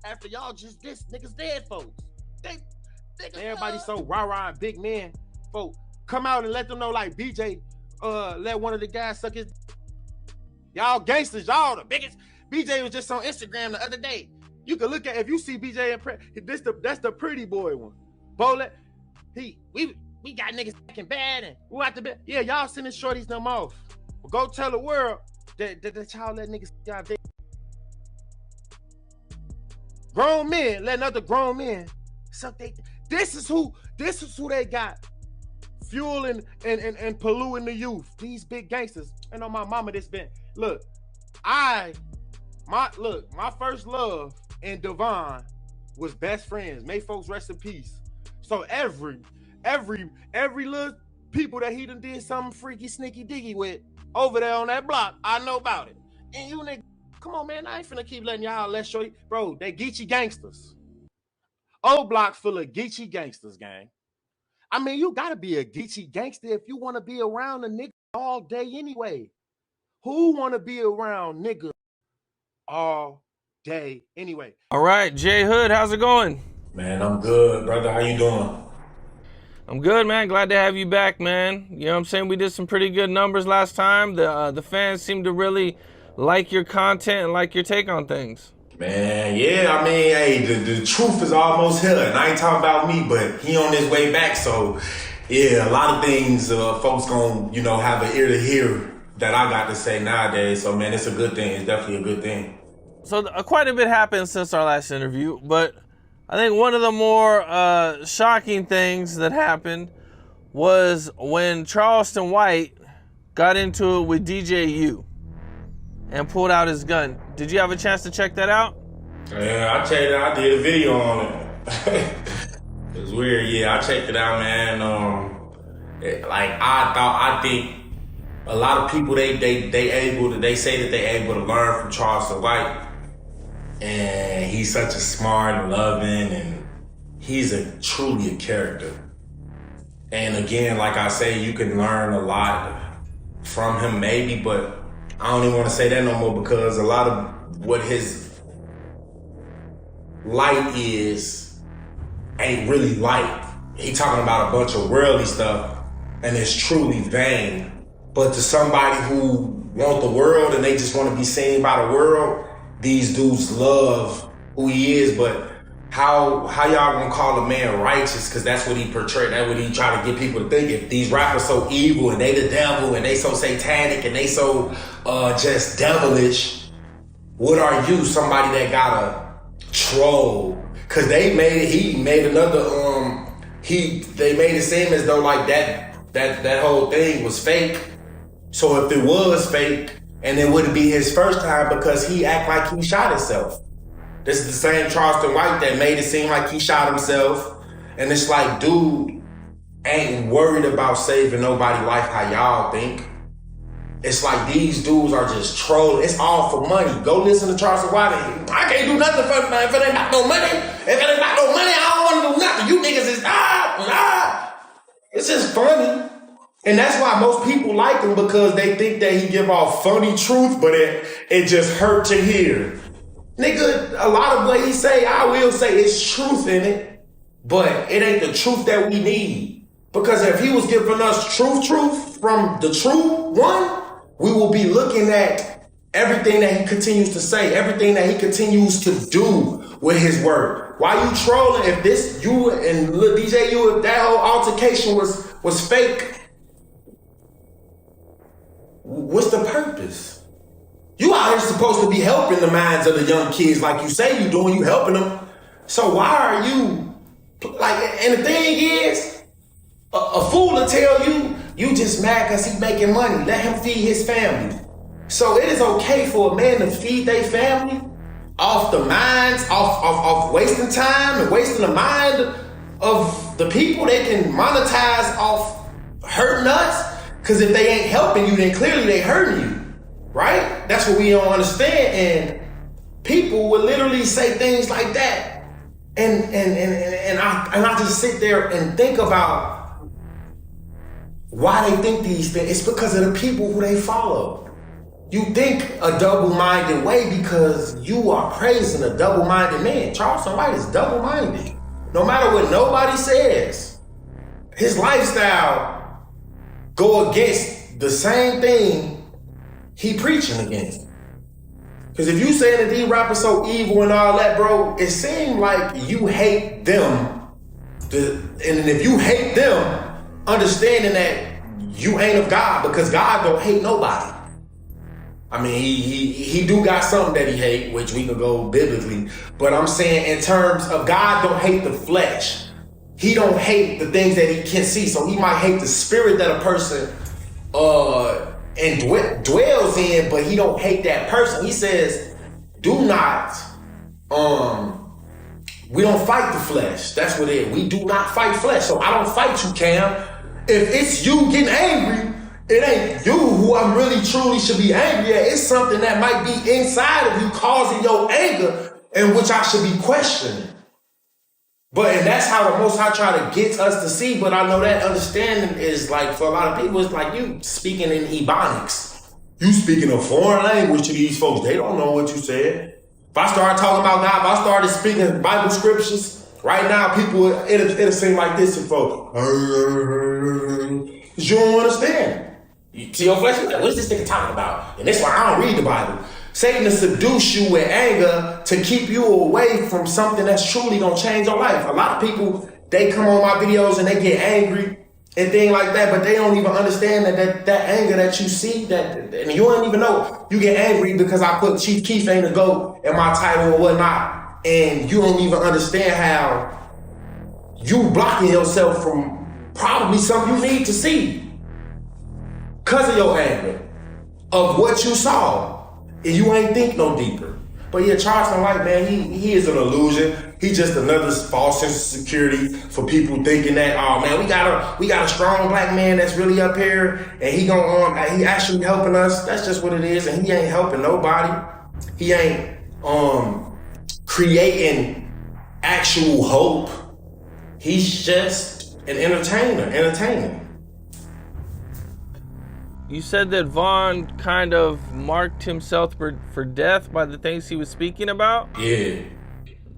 after y'all just this niggas dead folks. Everybody so rah-rah and big men, folks. Come out and let them know like BJ let one of the guys suck his. Y'all gangsters, y'all the biggest. BJ was just on Instagram the other day. You can look at if you see BJ and that's the pretty boy one. Bowlet, we got niggas fucking bad and we out the bed. Yeah, y'all sending shorties them off. But go tell the world that y'all let niggas y'all dick. Grown men letting other grown men suck they. This is who they got fueling and polluting the youth. These big gangsters. And on my mama, this been my first love and Devon was best friends. May folks rest in peace. So every little people that he done did something freaky, sneaky, diggy with over there on that block, I know about it. And you nigga, come on, man, I ain't finna keep letting y'all let show you. Bro, they Geechee gangsters. Old block full of Geechee gangsters, gang. I mean, you gotta be a Geechee gangster if you wanna be around a nigga all day anyway. Who wanna be around niggas all day anyway? All right, Jay Hood, how's it going? Man, I'm good, brother. How you doing? I'm good, man. Glad to have you back, man. You know what I'm saying? We did some pretty good numbers last time. The fans seem to really like your content and like your take on things. Man, yeah, I mean, hey, the truth is almost here. And I ain't talking about me, but he on his way back. So, yeah, a lot of things folks gonna, have an ear to hear that I got to say nowadays. So, man, it's a good thing. It's definitely a good thing. So, quite a bit happened since our last interview, but I think one of the more shocking things that happened was when Charleston White got into it with DJU and pulled out his gun. Did you have a chance to check that out? Yeah, I checked it out. I did a video on it. It was weird. Yeah, I checked it out, man. I think a lot of people they say that they able to learn from Charleston White. And he's such a smart and loving, and he's truly a character. And again, like I say, you can learn a lot from him maybe, but I don't even want to say that no more because a lot of what his light is ain't really light. He talking about a bunch of worldly stuff and it's truly vain. But to somebody who want the world and they just want to be seen by the world, these dudes love who he is, but how y'all gonna call a man righteous? Because that's what he portrayed. That's what he try to get people to think. If these rappers so evil and they the devil and they so satanic and they so just devilish, what are you? Somebody that got a troll? Because he made it seem as though like that whole thing was fake. So if it was fake, and it wouldn't be his first time because he act like he shot himself. This is the same Charleston White that made it seem like he shot himself. And it's like, dude ain't worried about saving nobody's life how y'all think. It's like these dudes are just trolling. It's all for money. Go listen to Charleston White. I can't do nothing for man. If it ain't about no money, I don't want to do nothing. You niggas is It's just funny. And that's why most people like him, because they think that he give off funny truth, but it just hurt to hear. Nigga, a lot of what he say, I will say it's truth in it, but it ain't the truth that we need. Because if he was giving us truth from the true one, we will be looking at everything that he continues to say, everything that he continues to do with his word. Why you trolling? If this, you and Lil DJ, if that whole altercation was fake, what's the purpose? You out here supposed to be helping the minds of the young kids like you say you doing, you helping them. So why are you, and the thing is, a fool will tell you just mad because he making money. Let him feed his family. So it is okay for a man to feed their family off the minds, off wasting time and wasting the mind of the people. They can monetize off hurting us. Because if they ain't helping you, then clearly they hurting you, right? That's what we don't understand. And people will literally say things like that. And I just sit there and think about why they think these things. It's because of the people who they follow. you think a double-minded way because you are praising a double-minded man. Charleston White is double-minded. No matter what nobody says, his lifestyle go against the same thing he preaching against. Because if you saying that these rappers so evil and all that, bro, it seems like you hate them. And if you hate them, understanding that you ain't of God, because God don't hate nobody. I mean, he do got something that he hate, which we could go biblically. But I'm saying in terms of God don't hate the flesh. He don't hate the things that he can see. So he might hate the spirit that a person and dwells in, but he don't hate that person. He says, do not, we don't fight the flesh. That's what it is. We do not fight flesh. So I don't fight you, Cam. If it's you getting angry, it ain't you who I'm really truly should be angry at. It's something that might be inside of you causing your anger, and which I should be questioning. And that's how the Most High try to get us to see. But I know that understanding is like, for a lot of people, it's like you speaking in Ebonics. You speaking a foreign language to these folks. They don't know what you said. If I start talking about God, if I started speaking Bible scriptures, right now, people, it'll seem like this to folks. Because you don't understand. You see your flesh, what is this nigga talking about? And that's why I don't read the Bible. Satan to seduce you with anger to keep you away from something that's truly gonna change your life. A lot of people, they come on my videos and they get angry and things like that, but they don't even understand that anger that you see, and you don't even know. You get angry because I put Chief Keef ain't a GOAT in my title or whatnot, and you don't even understand how you blocking yourself from probably something you need to see because of your anger of what you saw. And you ain't think no deeper. But yeah, Charleston White, man, he is an illusion. He just another false sense of security for people thinking that, oh man, we got a strong black man that's really up here, and he actually helping us. That's just what it is, and he ain't helping nobody. He ain't creating actual hope. He's just an entertainer. You said that Vaughn kind of marked himself for death by the things he was speaking about? Yeah.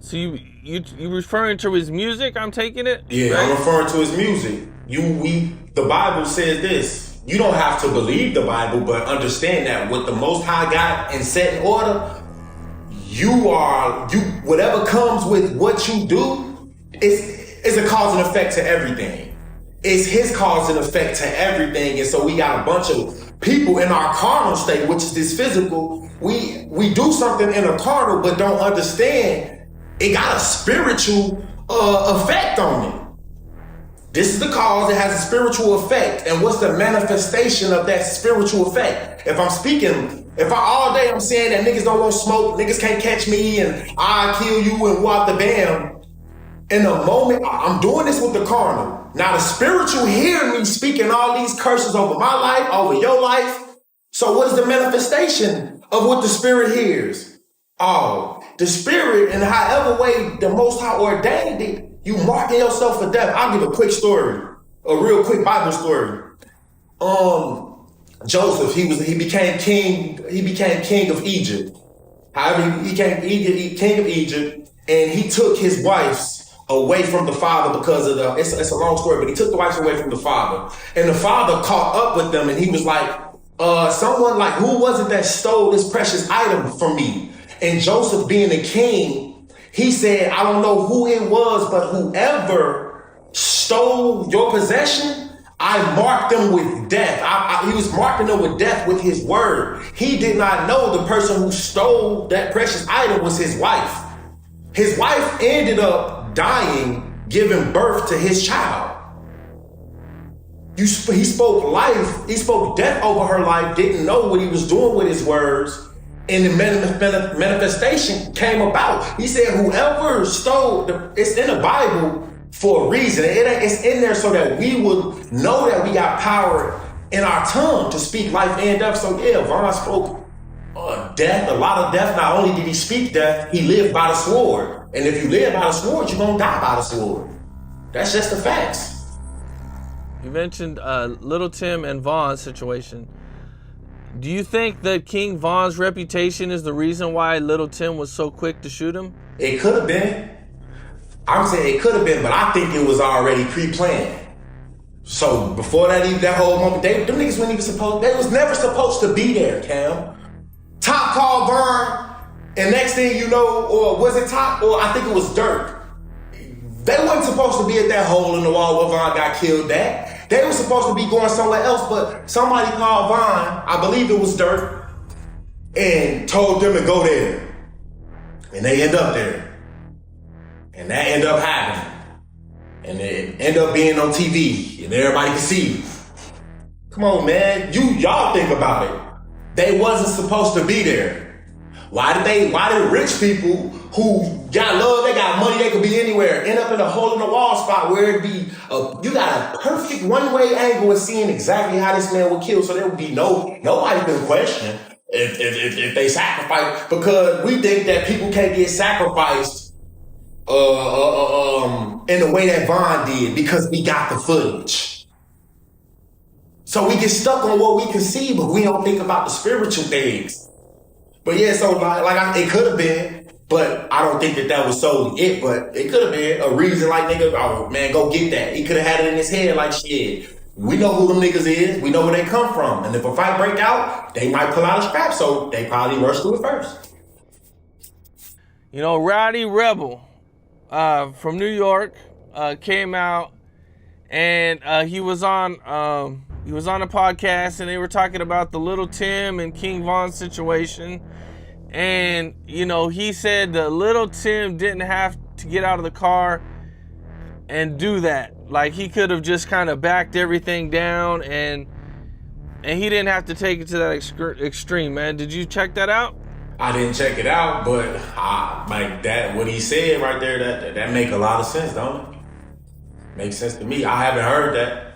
So you referring to his music, I'm taking it? Yeah, right? I'm referring to his music. The Bible says this. You don't have to believe the Bible, but understand that what the Most High got and set in order, whatever comes with what you do, it's a cause and effect to everything. It's his cause and effect to everything. And so we got a bunch of people in our carnal state, which is this physical. We do something in a carnal, but don't understand it got a spiritual effect on it. This is the cause. It has a spiritual effect. And what's the manifestation of that spiritual effect? If all day I'm saying that niggas don't want smoke, niggas can't catch me, and I kill you and walk the bam. In a moment, I'm doing this with the carnal. Now the spiritual hear me speaking all these curses over my life, over your life. So what is the manifestation of what the spirit hears? Oh, the spirit, in however way the Most High ordained it, you marking yourself for death. I'll give a quick story, a real quick Bible story. Joseph, he became king of Egypt. However, he became king of Egypt, and he took his wives away from the father because of it's a long story, but he took the wives away from the father. And the father caught up with them, and he was like, someone like, who was it that stole this precious item from me? And Joseph, being the king, he said, I don't know who it was, but whoever stole your possession, I marked them with death. He was marking them with death with his word. He did not know the person who stole that precious item was his wife. His wife ended up dying, giving birth to his child. He spoke life, he spoke death over her life, didn't know what he was doing with his words, and the manifestation came about. He said, whoever stole, it's in the Bible for a reason. It's in there so that we would know that we got power in our tongue to speak life and death. So yeah, Vaughn spoke death, a lot of death. Not only did he speak death, he lived by the sword. And if you live by the sword, you're going to die by the sword. That's just the facts. You mentioned Little Tim and Vaughn's situation. Do you think that King Von's reputation is the reason why Little Tim was so quick to shoot him? It could have been. I'm saying it could have been, but I think it was already pre-planned. So before that whole moment, them niggas weren't even supposed. They was never supposed to be there, Cam. Top called Vaughn, and next thing you know, or was it Top, or I think it was Dirk. They wasn't supposed to be at that hole in the wall where Vaughn got killed at. They were supposed to be going somewhere else, but somebody called Vaughn, I believe it was Dirk, and told them to go there. And they end up there. And that end up happening. And it end up being on TV, and everybody can see. Come on, man. Y'all think about it. They wasn't supposed to be there. Why did rich people who got love, they got money, they could be anywhere, end up in a hole in the wall spot where it'd be, you got a perfect one-way angle of seeing exactly how this man would kill, so there would be nobody could question if they sacrifice, because we think that people can't get sacrificed in the way that Vaughn did because we got the footage. So we get stuck on what we can see, but we don't think about the spiritual things. But yeah, so it could have been, but I don't think that was solely it, but it could have been a reason like, nigga, oh man, go get that. He could have had it in his head like, shit, we know who them niggas is, we know where they come from, and if a fight break out, they might pull out a scrap, so they probably rushed to it first. You know, Rowdy Rebel from New York came out, and he was on a podcast, and they were talking about the Little Tim and King Von situation. And, you know, he said that Little Tim didn't have to get out of the car and do that. Like, he could have just kind of backed everything down, and he didn't have to take it to that extreme, man. Did you check that out? I didn't check it out, but like that, what he said right there, that make a lot of sense, don't it? Makes sense to me. I haven't heard that.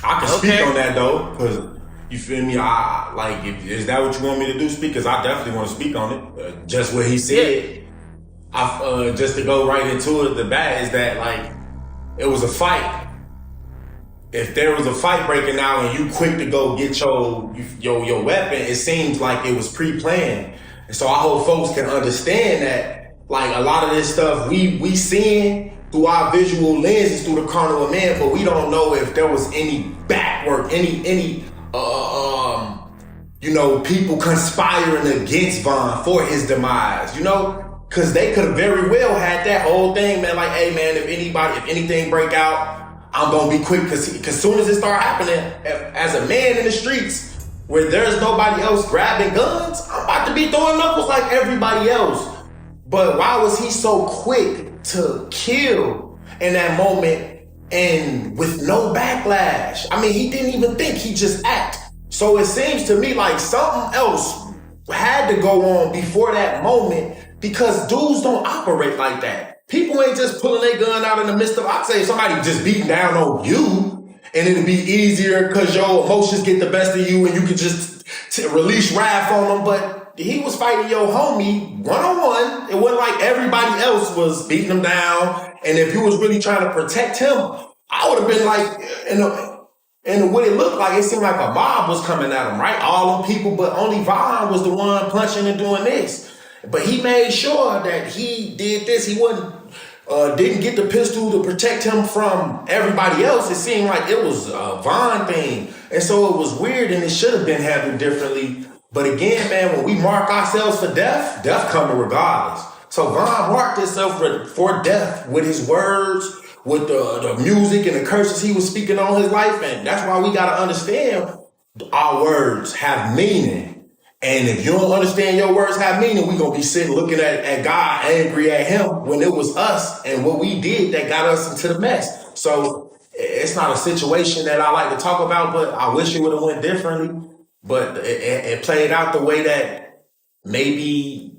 I can speak on that though, because you feel me? Is that what you want me to do? Speak? Because I definitely want to speak on it. Just what he said. Yeah. Just to go right into it, the bat is that like it was a fight. If there was a fight breaking out and you quick to go get your weapon, it seems like it was pre-planned. And so I hope folks can understand that like a lot of this stuff we seeing through our visual lenses through the carnal of man, but we don't know if there was any back work, any people conspiring against Von for his demise, because they could have very well had that whole thing, man, like, hey man, if anything break out, I'm gonna be quick, because soon as it start happening, as a man in the streets where there's nobody else grabbing guns, I'm about to be throwing knuckles like everybody else. But why was he so quick to kill in that moment and with no backlash? I mean, he didn't even think, he just act. So it seems to me like something else had to go on before that moment, because dudes don't operate like that. People ain't just pulling their gun out in the midst of, I'd say if somebody just beating down on you, and it'd be easier because your emotions get the best of you and you could just release wrath on them. But he was fighting your homie one-on-one. It wasn't like everybody else was beating him down. And if you was really trying to protect him, I would have been like, and what it looked like, it seemed like a mob was coming at him, right? All them people, but only Vaughn was the one punching and doing this. But he made sure that he did this. He didn't get the pistol to protect him from everybody else. It seemed like it was a Vaughn thing. And so it was weird, and it should have been handled differently. But again, man, when we mark ourselves for death coming regardless. So Vaughn marked himself for death with his words, with the music and the curses he was speaking on his life. And that's why we got to understand our words have meaning. And if you don't understand your words have meaning, we're going to be sitting looking at God, angry at him, when it was us and what we did that got us into the mess. So it's not a situation that I like to talk about, but I wish it would have went differently. But it played out the way that, maybe,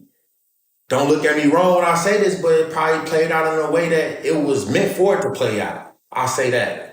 don't look at me wrong when I say this, but it probably played out in a way that it was meant for it to play out. I'll say that.